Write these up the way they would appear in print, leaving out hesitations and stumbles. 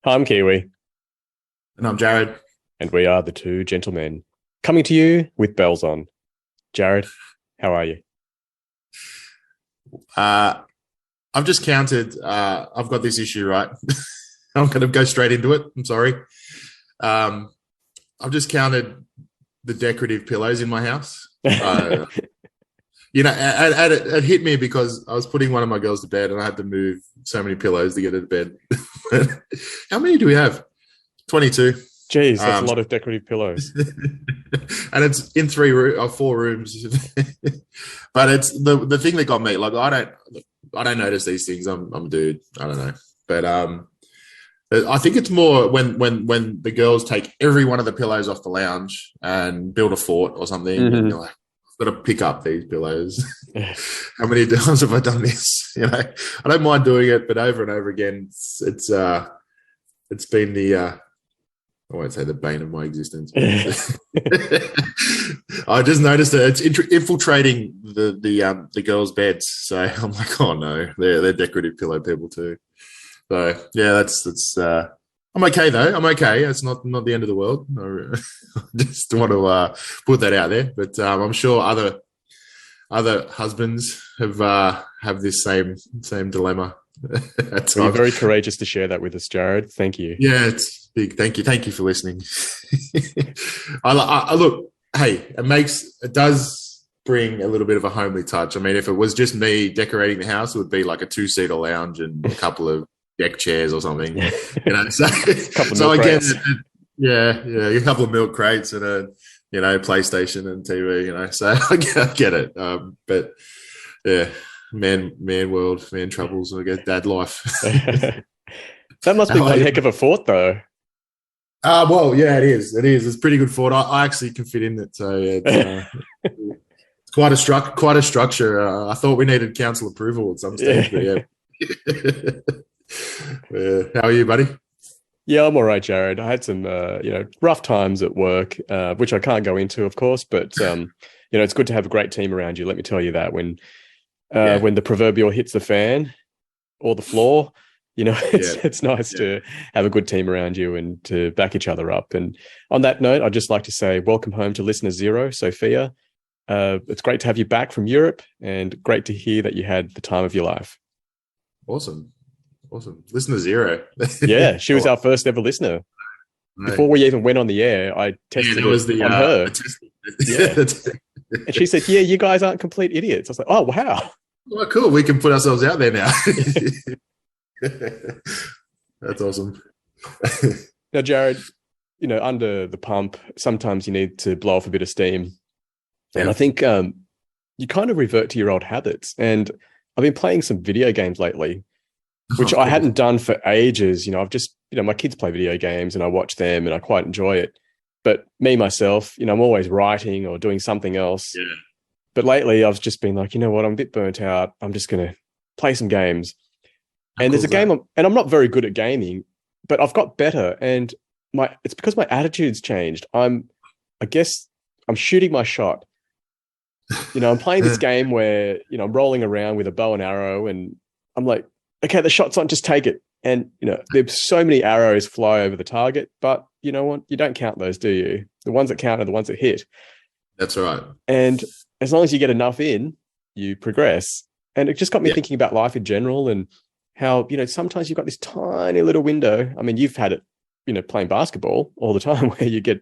I'm Kiwi, And I'm Jarad. and we are the two gentlemen coming to you with bells on. Jarad, how are you? Uh, I've just counted. I've got this issue, right? I'm going to go straight into it. I'm sorry. Um, I've just counted the decorative pillows in my house. Uh, it hit me because I was putting one of my girls to bed and I had to move so many pillows to get her to bed. How many do we have? 22. Jeez, that's a Um, lot of decorative pillows. and it's in four rooms. But it's the thing that got me. Like I don't notice these things. I'm a dude. I don't know. But I think it's more when the girls take every one of the pillows off the lounge and build a fort or something, and Mm-hmm. you're like, I've got to pick up these pillows. How many times have I done this? I don't mind doing it, but over and over again, it's been the I won't say the bane of my existence. I just noticed that it's infiltrating the girls' beds. So I'm like, oh no, they're decorative pillow people too. So yeah, that's. I'm okay though. I'm okay. It's not the end of the world. I just want to put that out there. But I'm sure other husbands have this same dilemma at Well, you're times. very courageous to share that with us, Jarad. Thank you. Yeah, it's big. Thank you for listening. I look. Hey, it does bring a little bit of a homely touch. I mean, if it was just me decorating the house, it would be like a two-seater lounge and a couple of deck chairs or something. So Couple of so milk again, crates. yeah, a couple of milk crates and a PlayStation and TV. So I get it. But yeah, man world, man troubles. I guess dad life. That must be How are one you? heck of a fort, though. Well, yeah, it is. It is. It's pretty good fort. I actually can fit in it. So yeah, it's quite a structure. I thought we needed council approval at some stage, but Yeah. yeah. Yeah. How are you, buddy? Yeah, I'm all right, Jarad. I had some, rough times at work, which I can't go into, of course, but it's good to have a great team around you. Let me tell you that Yeah. when the proverbial hits the fan or the floor, Yeah. it's nice Yeah. to have a good team around you and to back each other up. And on that note, I'd just like to say welcome home to listener zero, Sophia. It's great to have you back from Europe, and great to hear that you had the time of your life. Awesome. Awesome. Listener zero. Yeah, she was Oh, our first ever listener. no. Before we even went on the air, I Yeah, tested that it was the on her. Yeah. test. And she said, yeah, you guys aren't complete idiots. I was like, oh, wow. Well, cool. We can put ourselves out there now. That's awesome. Now, Jarad, under the pump, sometimes you need to blow off a bit of steam. And Yeah. I think you kind of revert to your old habits. And I've been playing some video games lately, which Oh, I cool. hadn't done for ages. I've just, my kids play video games and I watch them and I quite enjoy it. But me, myself, I'm always writing or doing something else. Yeah. But lately I've just been like, you know what, I'm a bit burnt out. I'm just going to play some games. How And cool there's a is that? game, and I'm not very good at gaming, but I've got better. And it's because my attitude's changed. I guess I'm shooting my shot. I'm playing this game where, I'm rolling around with a bow and arrow and I'm like, okay, the shot's on, just take it. And, there's so many arrows fly over the target, but you know what? You don't count those, do you? The ones that count are the ones that hit. That's right. And as long as you get enough in, you progress. And it just got me Yeah. thinking about life in general and how, sometimes you've got this tiny little window. I mean, you've had it, playing basketball all the time where you get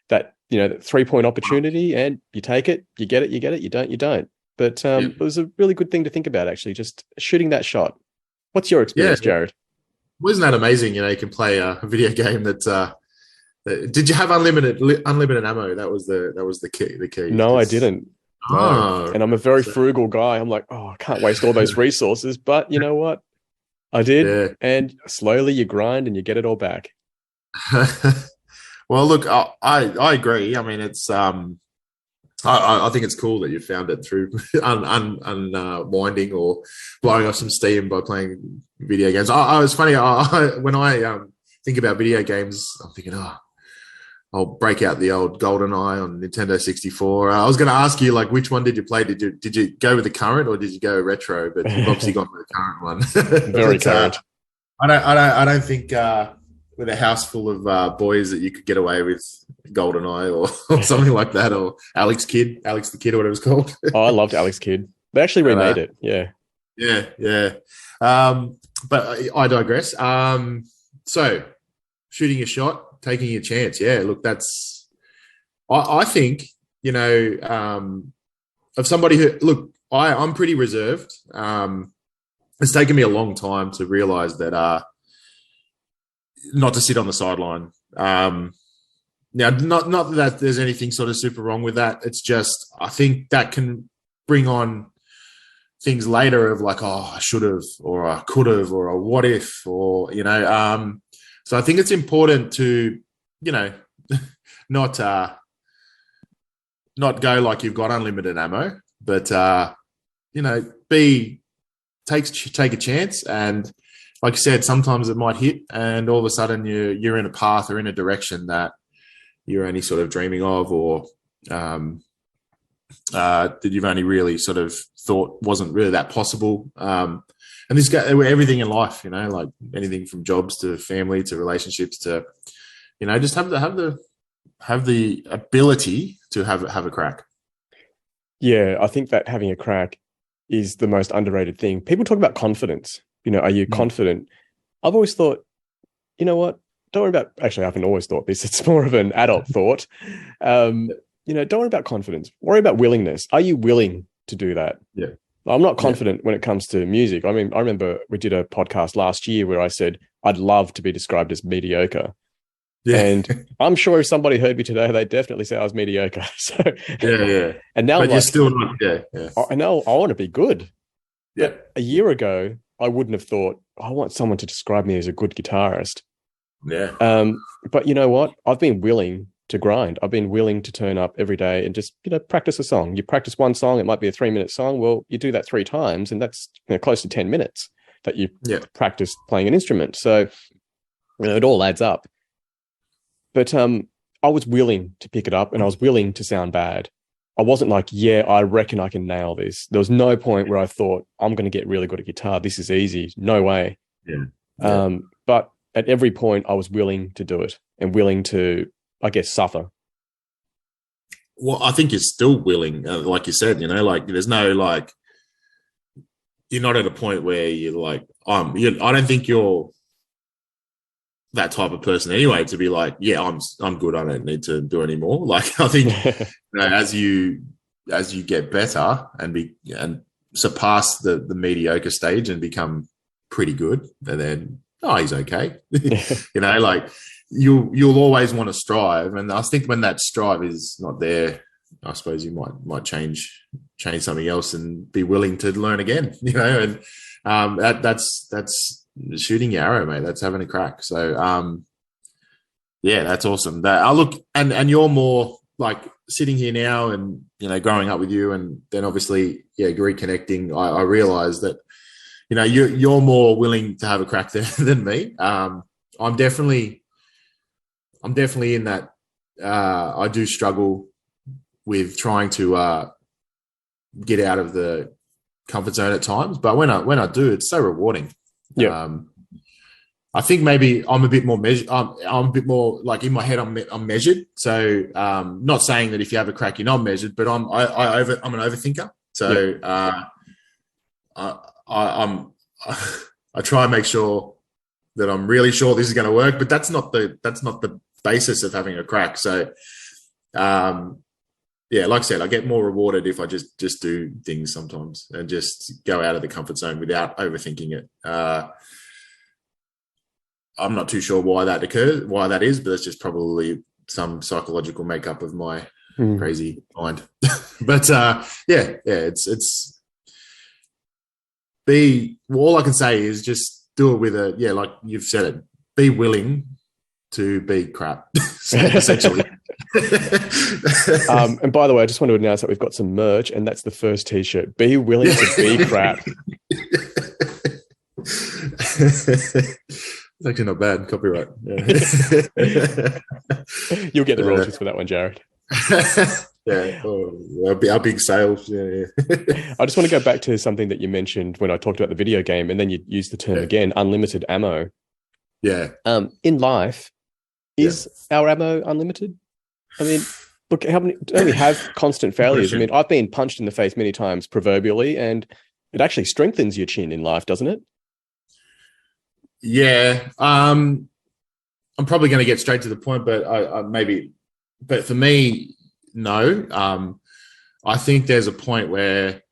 that, that 3-point opportunity and you take it, you get it, you don't, you don't. But Yeah. it was a really good thing to think about, actually, just shooting that shot. What's your Yeah. experience, Jarad? Wasn't that amazing? You can play a video game did you have unlimited ammo? That was the key. The key. No, I Just, didn't. No. oh, And I'm a very so, frugal guy. I'm like, oh, I can't waste all those resources. But you know what? I did. yeah. And slowly you grind and you get it all back. Well, look, I agree. I mean, it's I think it's cool that you found it through unwinding or blowing off some steam by playing video games. I was funny. When I think about video games, I'm thinking, I'll break out the old GoldenEye on Nintendo 64. I was going to ask you, like, which one did you play? Did you go with the current or did you go retro? But you've obviously gone with the current one. Very But, current. I don't think. with a house full of boys that you could get away with GoldenEye or something like that, or Alex the Kid, or whatever it's called. Oh, I loved Alex Kidd. They actually remade it. Yeah. Yeah. But I digress. So shooting a shot, taking a chance. Yeah, look, that's, I think, of somebody who, look, I'm pretty reserved. It's taken me a long time to realize that, not to sit on the sideline. Now, not that there's anything sort of super wrong with that. It's just, I think that can bring on things later of like, oh, I should have, or I could have, or a what if, or, so I think it's important to, not go like you've got unlimited ammo, but, take a chance. And like you said, sometimes it might hit and all of a sudden you're in a path or in a direction that you're only sort of dreaming of, or that you've only really sort of thought wasn't really that possible. And this guy, everything in life, like anything from jobs to family to relationships to, just have the ability to have a crack. Yeah, I think that having a crack is the most underrated thing. People talk about confidence. Are you confident? I've always thought, you know what? Don't worry about, actually, I haven't always thought this. It's more of an adult thought. Don't worry about confidence. Worry about willingness. Are you willing to do that? Yeah. I'm not confident when it comes to music. I mean, I remember we did a podcast last year where I said, I'd love to be described as mediocre. Yeah. And I'm sure if somebody heard me today, they'd definitely say I was mediocre. So yeah. And now but you're still not, I know I want to be good. Yeah. But a year ago, I wouldn't have thought, I want someone to describe me as a good guitarist. Yeah. But you know what? I've been willing to grind. I've been willing to turn up every day and just, practice a song. You practice one song, it might be a 3-minute song. Well, you do that 3 times and that's close to 10 minutes that you practice playing an instrument. So, it all adds up. But I was willing to pick it up and I was willing to sound bad. I wasn't like, I reckon I can nail this. There was no point where I thought, I'm going to get really good at guitar. This is easy. No way. Yeah. But at every point, I was willing to do it and willing to, I guess, suffer. Well, I think you're still willing, like you said, like there's no, like, you're not at a point where you're like, I don't think you're that type of person anyway to be like, I'm good. I don't need to do any more. Like, I think as you get better and surpass the mediocre stage and become pretty good, and then he's okay. Like you'll always want to strive, and I think when that strive is not there, I suppose you might change something else and be willing to learn again. And that's shooting your arrow, mate. That's having a crack. So that's awesome. That I look and you're more like sitting here now and growing up with you, and then obviously reconnecting. I realize that you're more willing to have a crack there than me. I'm definitely in that. I do struggle with trying to get out of the comfort zone at times, but when I do, it's so rewarding. Yeah. I think maybe I'm a bit more measured. I'm a bit more like in my head. I'm measured. So not saying that if you have a crack, you're not measured, but I'm an overthinker. So I try and make sure that I'm really sure this is going to work, but that's not the basis of having a crack. So like I said, I get more rewarded if I just do things sometimes and just go out of the comfort zone without overthinking it. I'm not too sure why that is, but it's just probably some psychological makeup of my crazy mind. But it's all I can say is just do it with like you've said it, be willing to be crap, essentially. And by the way, I just want to announce that we've got some merch, and that's the first T-shirt. Be willing to be crap. It's actually not bad. Copyright. Yeah. You'll get the royalties for that one, Jarad. Our big sales. Yeah. I just want to go back to something that you mentioned when I talked about the video game, and then you used the term again, unlimited ammo. Yeah. In life, Yeah. is our ammo unlimited? I mean, look, how many don't we have constant failures? I mean, I've been punched in the face many times, proverbially, and it actually strengthens your chin in life, doesn't it? Yeah. I'm probably going to get straight to the point, but I maybe, but for me, no. I think there's a point where,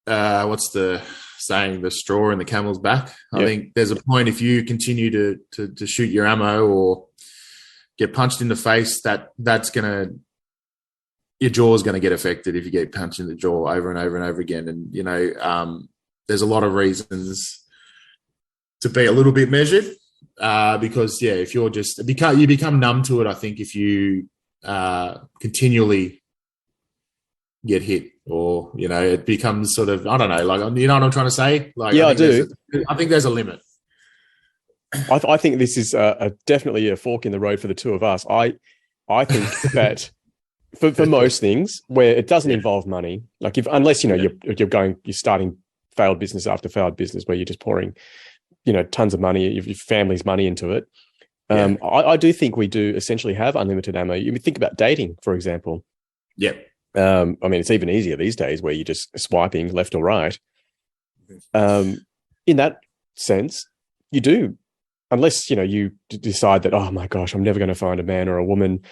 what's the saying? The straw in the camel's back. I think there's a point if you continue to shoot your ammo or get punched in the face, that's gonna, your jaw is going to get affected if you get punched in the jaw over and over and over again. And there's a lot of reasons to be a little bit measured, because if you're just you become numb to it. I think if you continually get hit, or it becomes sort of, I don't know, like, what I'm trying to say. Like, I do. I think there's a limit. I think this is definitely a fork in the road for the two of us. I think that for most things where it doesn't involve money, like unless you're starting failed business after failed business where you're just pouring tons of money, your family's money into it. I do think we do essentially have unlimited ammo. You think about dating, for example. Yeah. I mean, it's even easier these days where you're just swiping left or right. In that sense, you do, unless, you decide that, oh my gosh, I'm never going to find a man or a woman.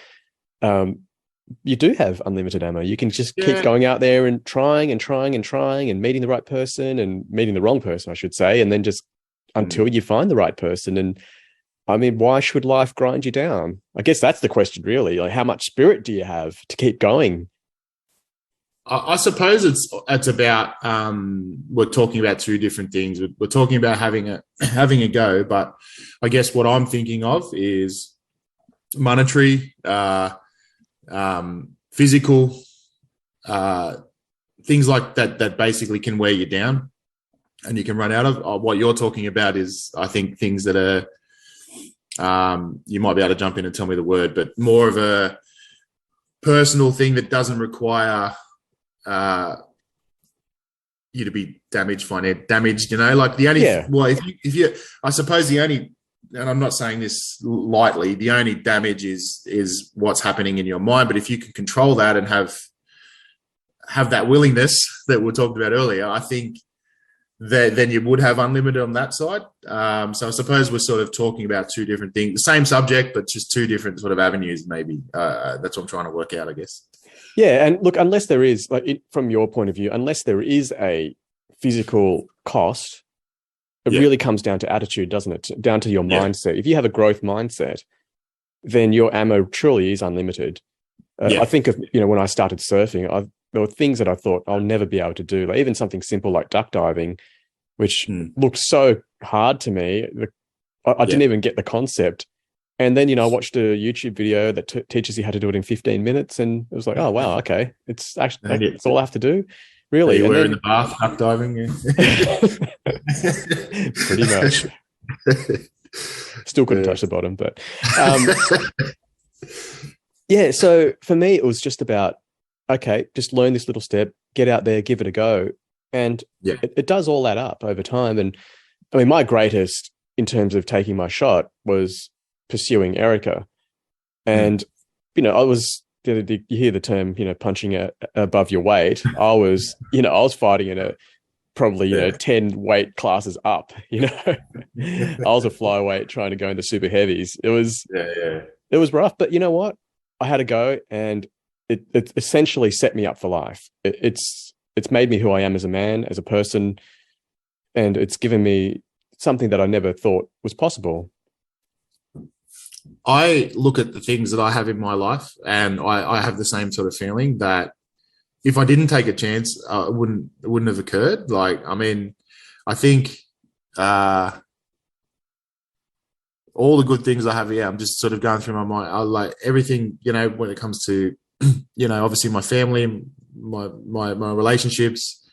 You do have unlimited ammo. You can just keep going out there and trying and trying and trying and meeting the right person and meeting the wrong person, I should say. And then just until you find the right person. And I mean, why should life grind you down? I guess that's the question, really. Like, how much spirit do you have to keep going? I suppose it's about, we're talking about two different things. We're talking about having a go, but I guess what I'm thinking of is monetary, physical, things like that basically can wear you down and you can run out of. What you're talking about is, I think, things that are, you might be able to jump in and tell me the word, but more of a personal thing that doesn't require you to be damaged, like the only, if you, I suppose the only, and I'm not saying this lightly, the only damage is what's happening in your mind. But if you can control that and have that willingness that we talked about earlier, I think that then you would have unlimited on that side. So I suppose we're sort of talking about two different things, the same subject, but just two different sort of avenues, maybe. That's what I'm trying to work out, I guess. Yeah, and look, unless there is, from your point of view, unless there is a physical cost, it really comes down to attitude, doesn't it? Down to your mindset. If you have a growth mindset, then your ammo truly is unlimited. I think of, when I started surfing, there were things that I thought I'll never be able to do, like even something simple like duck diving, which looked so hard to me. I didn't even get the concept. And then, I watched a YouTube video that teaches you how to do it in 15 minutes. And it was like, oh, wow, okay. It's actually, that's all I have to do. Really. You were in the bath, duck diving. Pretty much. Still couldn't touch the bottom, but so for me, it was just about, okay, just learn this little step, get out there, give it a go. And it does all that up over time. And I mean, my greatest in terms of taking my shot was pursuing Erica. And, I was, you hear the term, punching above your weight. I was fighting in probably 10 weight classes up, I was a flyweight trying to go into super heavies. It was rough, but you know what? I had to go, and it essentially set me up for life. It's made me who I am as a man, as a person, and it's given me something that I never thought was possible. I look at the things that I have in my life, and I have the same sort of feeling that if I didn't take a chance, it wouldn't have occurred. Like, I mean, I think all the good things I have here, I'm just sort of going through my mind. I like everything, when it comes to, obviously my family, my relationships,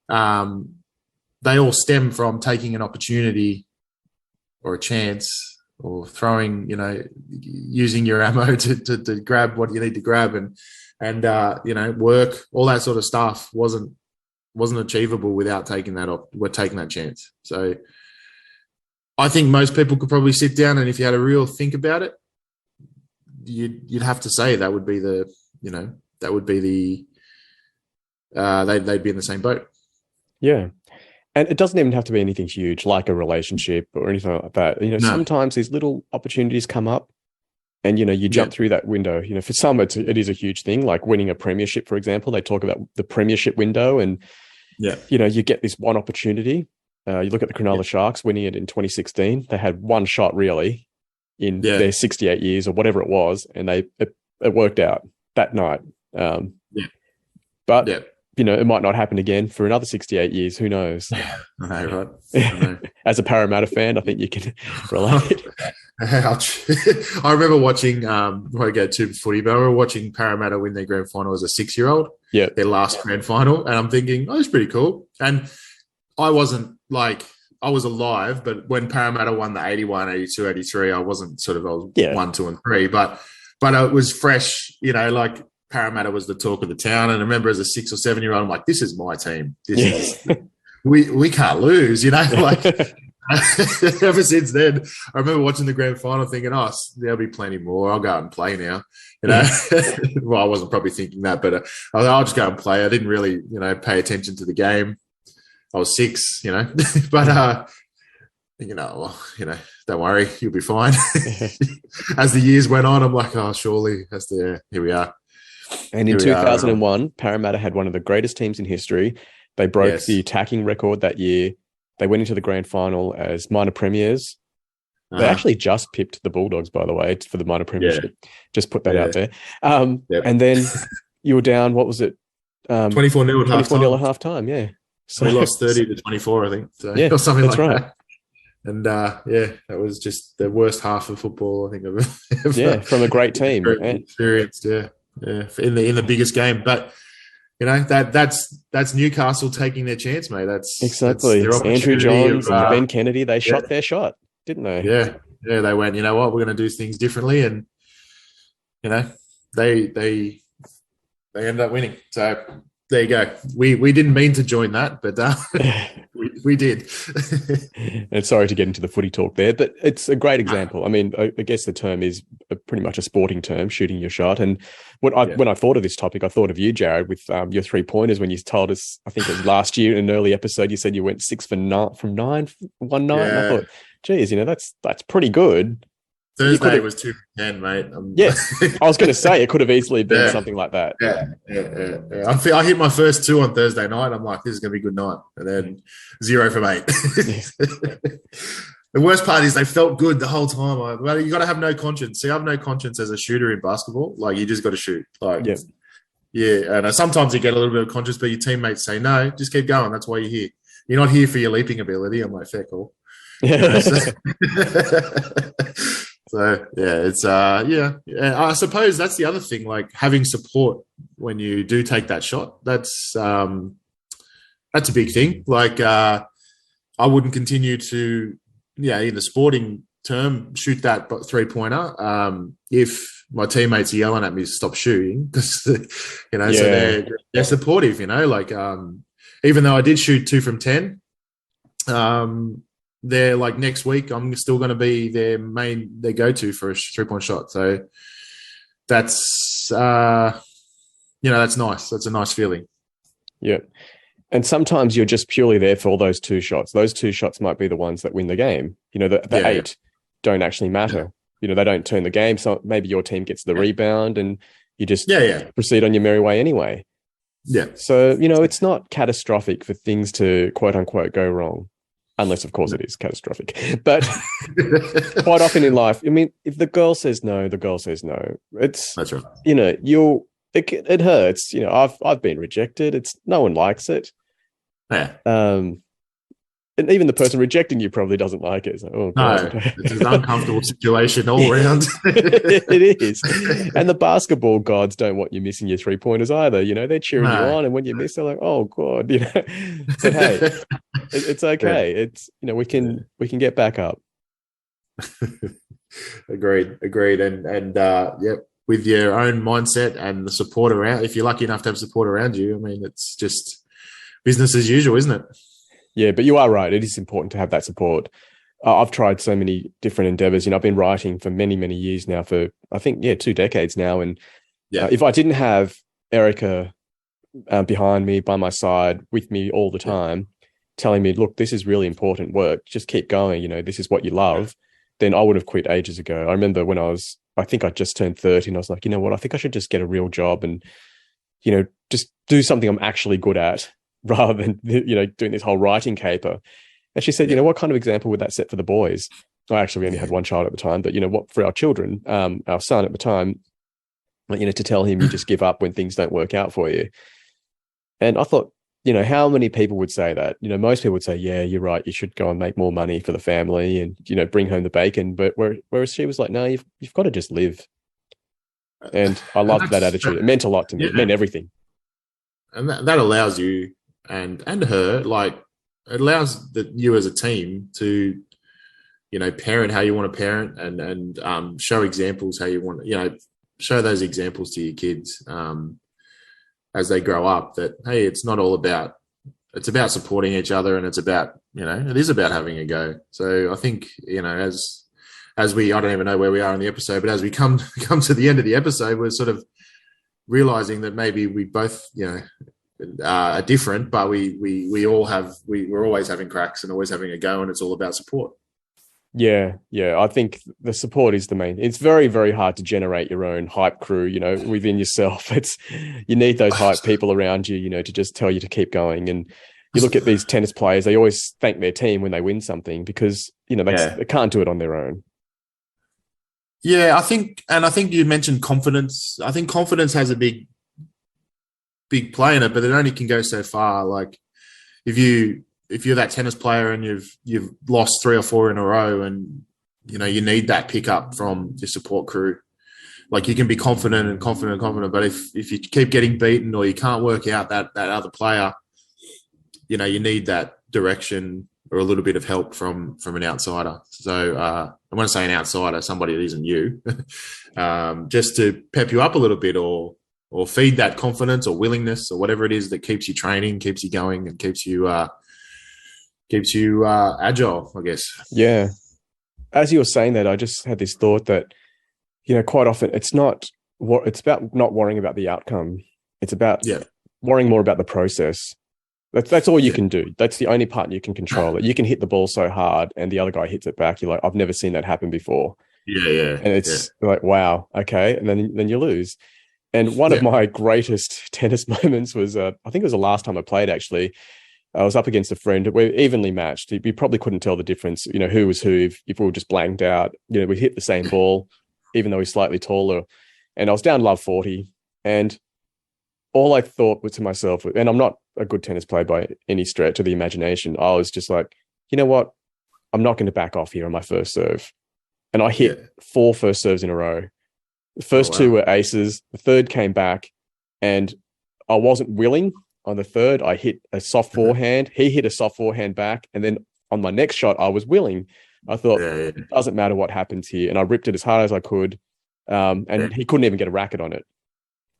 they all stem from taking an opportunity or a chance, or throwing, using your ammo to grab what you need to grab, and work, all that sort of stuff wasn't achievable without taking that chance. So I think most people could probably sit down, and if you had a real think about it, you'd have to say that would be the, that would be the, they'd be in the same boat. Yeah. And it doesn't even have to be anything huge, like a relationship or anything like that. No. Sometimes these little opportunities come up, and, you jump through that window. For some, it is a huge thing, like winning a premiership, for example. They talk about the premiership window, and, you get this one opportunity. You look at the Cronulla Sharks winning it in 2016. They had one shot, really, in their 68 years or whatever it was, and it worked out that night. But, it might not happen again for another 68 years. Who knows? I know, right? As a Parramatta fan, I think you can relate. I remember watching, before I go to footy, but I remember watching Parramatta win their grand final as a 6-year-old, their last grand final. And I'm thinking, oh, it's pretty cool. And I wasn't I was alive, but when Parramatta won the 81, 82, 83, I wasn't I was 1, 2, and 3. But it was fresh, Parramatta was the talk of the town. And I remember as a 6 or 7-year-old, I'm like, this is my team. This is, we can't lose, Ever since then, I remember watching the grand final thinking, oh, there'll be plenty more. I'll go out and play now. Well, I wasn't probably thinking that, but I'll just go and play. I didn't really, pay attention to the game. I was 6, but, don't worry, you'll be fine. As the years went on, I'm like, oh, surely here we are. And in 2001, Parramatta had one of the greatest teams in history. They broke the attacking record that year. They went into the grand final as minor premiers. They actually just pipped the Bulldogs, by the way, for the minor premiership. Just put that out there. And then you were down, what was it? 24-0 at half-time. 24-0 at half-time, So we lost 30-24, I think. So, or something like that. And, that was just the worst half of football, I think, I've ever from a great team. Experienced, in the biggest game. But, that's Newcastle taking their chance, mate. That's Andrew Johns and Ben Kennedy. They shot their shot, didn't they? Yeah. They went, you know what, we're going to do things differently, and they ended up winning. So there you go. We didn't mean to join that, but we did. And sorry to get into the footy talk there, but it's a great example. I mean, I guess the term is pretty much a sporting term, shooting your shot. And when I thought of this topic, I thought of you, Jarad, with your 3-pointers when you told us, I think it was last year in an early episode, you said you went 6 for 9 from 9 one night. And I thought, geez, that's pretty good. Thursday was 2 for 10, mate. I was going to say it could have easily been something like that. I hit my first 2 on Thursday night. I'm like, this is going to be a good night. And then 0 from 8. The worst part is they felt good the whole time. Well, you got to have no conscience. See, I have no conscience as a shooter in basketball. You just got to shoot. And sometimes you get a little bit of conscience, but your teammates say, no, just keep going. That's why you're here. You're not here for your leaping ability. I'm like, fair call. So it's I suppose that's the other thing, having support when you do take that shot. That's a big thing. I wouldn't continue to, in the sporting term, shoot that 3-pointer if my teammates are yelling at me to stop shooting, because so they're supportive. Even though I did shoot 2 from 10. They're next week, I'm still going to be their go-to for a 3-point shot. So that's, that's nice. That's a nice feeling. Yeah. And sometimes you're just purely there for all those 2 shots. Those 2 shots might be the ones that win the game. The 8 don't actually matter. They don't turn the game. So maybe your team gets the rebound and you just proceed on your merry way anyway. Yeah. So, it's not catastrophic for things to quote unquote go wrong. Unless, of course, it is catastrophic. But quite often in life, I mean, if the girl says no, the girl says no. That's right. It hurts. I've been rejected. No one likes it. Yeah. And even the person rejecting you probably doesn't like it. It's no, it's an uncomfortable situation all around. It is. And the basketball gods don't want you missing your 3-pointers either. They're cheering you on, and when you miss, they're like, "Oh God," But hey, it's okay. It's we can get back up. Agreed. And with your own mindset and the support around, if you're lucky enough to have support around you, I mean, it's just business as usual, isn't it? Yeah, but you are right. It is important to have that support. I've tried so many different endeavors. I've been writing for many, many years now, for I think, 2 decades now. And if I didn't have Erica behind me, by my side, with me all the time, telling me, look, this is really important work, just keep going, this is what you love, then I would have quit ages ago. I remember when I think I just turned 30, and I was like, you know what, I think I should just get a real job and, just do something I'm actually good at rather than, doing this whole writing caper. And she said, what kind of example would that set for the boys? I actually only had one child at the time, but what, for our children, our son at the time, to tell him you just give up when things don't work out for you. And I thought, how many people would say that? Most people would say, yeah, you're right, you should go and make more money for the family and, bring home the bacon. But whereas she was like, no, you've got to just live. And I loved that attitude. It meant a lot to me. It meant everything. And that allows you and her, like, it allows you as a team to, parent how you want to parent and show examples how you want, show those examples to your kids as they grow up, that, hey, it's not all about, it's about supporting each other, and it's about, it is about having a go. So I think, as we, I don't even know where we are in the episode, but as we come to the end of the episode, we're sort of realizing that maybe we both, are different, but we all have, we're always having cracks and always having a go, and it's all about support. Yeah. I think the support is the main. It's very, very hard to generate your own hype crew, within yourself. You need those hype people around you, to just tell you to keep going. And you look at these tennis players, they always thank their team when they win something because, they can't do it on their own. Yeah, I think you mentioned confidence. I think confidence has a big play in it, but it only can go so far. Like if you're that tennis player and you've lost 3 or 4 in a row, and you need that pickup from your support crew. Like you can be confident, but if you keep getting beaten or you can't work out that other player, you need that direction or a little bit of help from an outsider. So I want to say an outsider, somebody that isn't you, just to pep you up a little bit or feed that confidence or willingness or whatever it is that keeps you training, keeps you going, and keeps you agile, I guess. Yeah. As you were saying that, I just had this thought that, quite often it's about not worrying about the outcome. It's about worrying more about the process. That's all you can do. That's the only part you can control. You can hit the ball so hard and the other guy hits it back. You're like, I've never seen that happen before. Yeah. And it's like, wow, okay. And then you lose. And one of my greatest tennis moments was, I think it was the last time I played, actually. I was up against a friend. We're evenly matched. We probably couldn't tell the difference, who was who if we were just blanked out. We hit the same ball, even though he's slightly taller. And I was down love 40. And all I thought was to myself, and I'm not a good tennis player by any stretch of the imagination, I was just like, you know what? I'm not going to back off here on my first serve. And I hit 4 first serves in a row. The first 2 were aces. The third came back, and I wasn't willing. On the third, I hit a soft forehand. He hit a soft forehand back. And then on my next shot, I was willing. I thought, it doesn't matter what happens here. And I ripped it as hard as I could. And he couldn't even get a racket on it.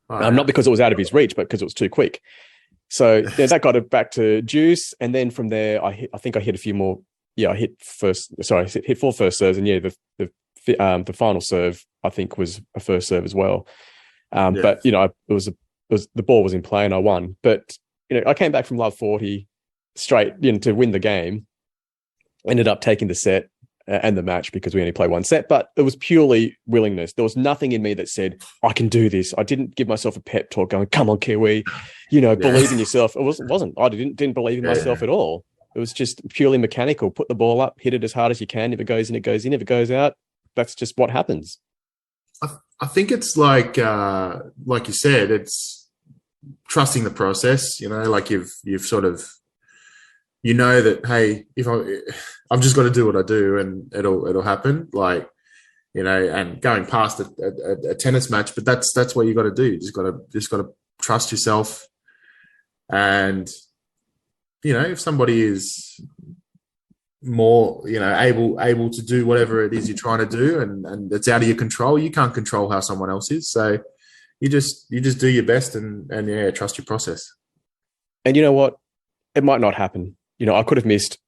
Not because it was out of his reach, but because it was too quick. So that got it back to juice. And then from there, I think I hit a few more. Yeah, I hit 4 first serves. And the final serve, I think, was a first serve as well. But, the ball was in play and I won. But, I came back from love 40 straight to win the game. Ended up taking the set and the match because we only play one set. But it was purely willingness. There was nothing in me that said, I can do this. I didn't give myself a pep talk going, come on, Kiwi, believe in yourself. It wasn't. I didn't believe in myself at all. It was just purely mechanical. Put the ball up, hit it as hard as you can. If it goes in, it goes in. If it goes out, that's just what happens. I think it's like you said, it's trusting the process. Like you've sort of, that, hey, if I'm just got to do what I do and it'll happen. Like, and going past a tennis match, but that's what you got to do. You just got to trust yourself. And if somebody is more, able to do whatever it is you're trying to do, and it's out of your control. You can't control how someone else is. So you just do your best and trust your process. And you know what? It might not happen. I could have missed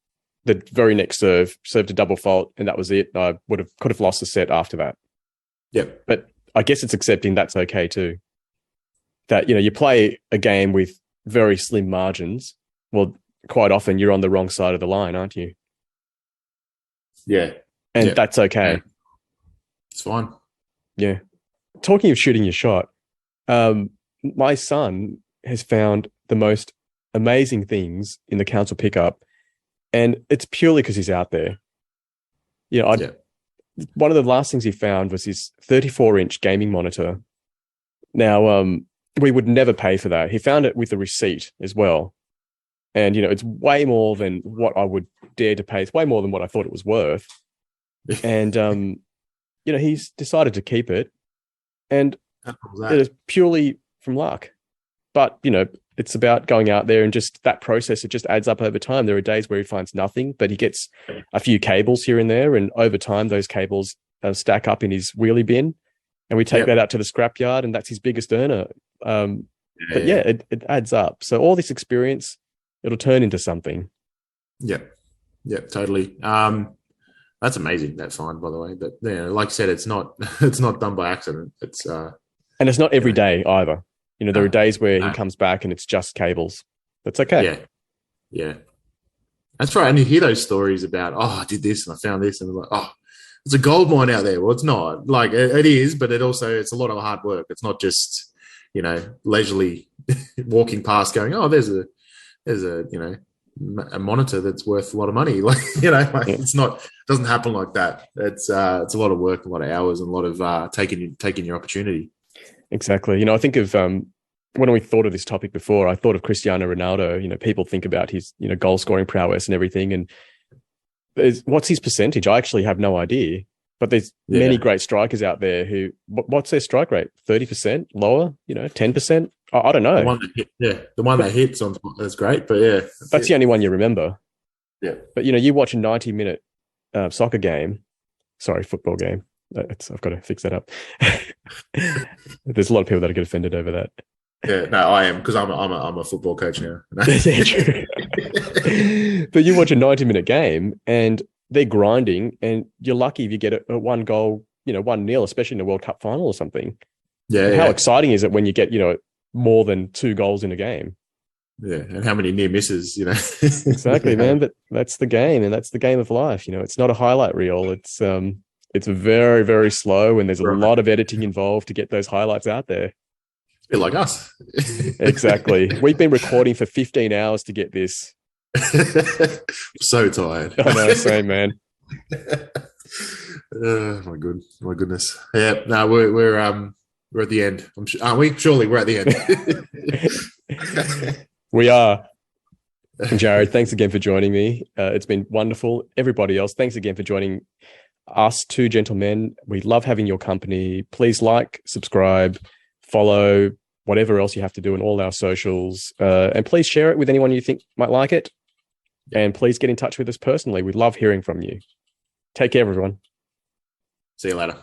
the very next served a double fault, and that was it. I could have lost the set after that. Yep. But I guess it's accepting that's okay too. That, you play a game with very slim margins. Well, quite often you're on the wrong side of the line, aren't you? Yeah. And that's okay. Yeah. It's fine. Yeah. Talking of shooting your shot, my son has found the most amazing things in the council pickup, and it's purely because he's out there. One of the last things he found was his 34-inch gaming monitor. Now, we would never pay for that. He found it with a receipt as well. And, it's way more than what I would dare to pay. It's way more than what I thought it was worth. And, he's decided to keep it. And it is purely from luck. But, it's about going out there and just that process. It just adds up over time. There are days where he finds nothing, but he gets a few cables here and there. And over time, those cables stack up in his wheelie bin. And we take that out to the scrapyard, and that's his biggest earner. It adds up. So all this experience, it'll turn into something. Yeah, totally. That's amazing. That find, by the way. But like I said, it's not done by accident. It's and it's not every day either. There are days where he comes back and it's just cables. That's okay. Yeah. That's right. And you hear those stories about, I did this and I found this, and it's like, it's a gold mine out there. Well, it's not. Like it is, but it's a lot of hard work. It's not just, leisurely walking past going, there's a monitor that's worth a lot of money. It's not, it doesn't happen like that. It's a lot of work, a lot of hours, and a lot of taking your opportunity. Exactly. I think of when we thought of this topic before, I thought of Cristiano Ronaldo. People think about his, goal scoring prowess and everything. And what's his percentage? I actually have no idea. But there's many great strikers out there who, what's their strike rate? 30%? Lower? 10%? I don't know. The one that hits on is great, but that's the only one you remember. Yeah. But you watch a 90-minute soccer game, football game. I've got to fix that up. There's a lot of people that get offended over that. Yeah, no, I am, because I'm a football coach now. Yeah, true. But you watch a 90-minute game and they're grinding, and you're lucky if you get a one goal, 1-0, especially in a World Cup final or something. Yeah. How exciting is it when you get, more than 2 goals in a game? Yeah, and how many near misses, Exactly, man. But that's the game, and that's the game of life. It's not a highlight reel. It's very, very slow, and there's a lot of editing involved to get those highlights out there. A bit like us. Exactly. We've been recording for 15 hours to get this. So tired. I know, same, man. My goodness. Yeah, no, we're at the end. Aren't we? Surely we're at the end. We are. Jarad, thanks again for joining me. It's been wonderful. Everybody else, thanks again for joining us, 2 gentlemen. We love having your company. Please like, subscribe, follow, whatever else you have to do in all our socials. And please share it with anyone you think might like it. And please get in touch with us personally. We love hearing from you. Take care, everyone. See you later.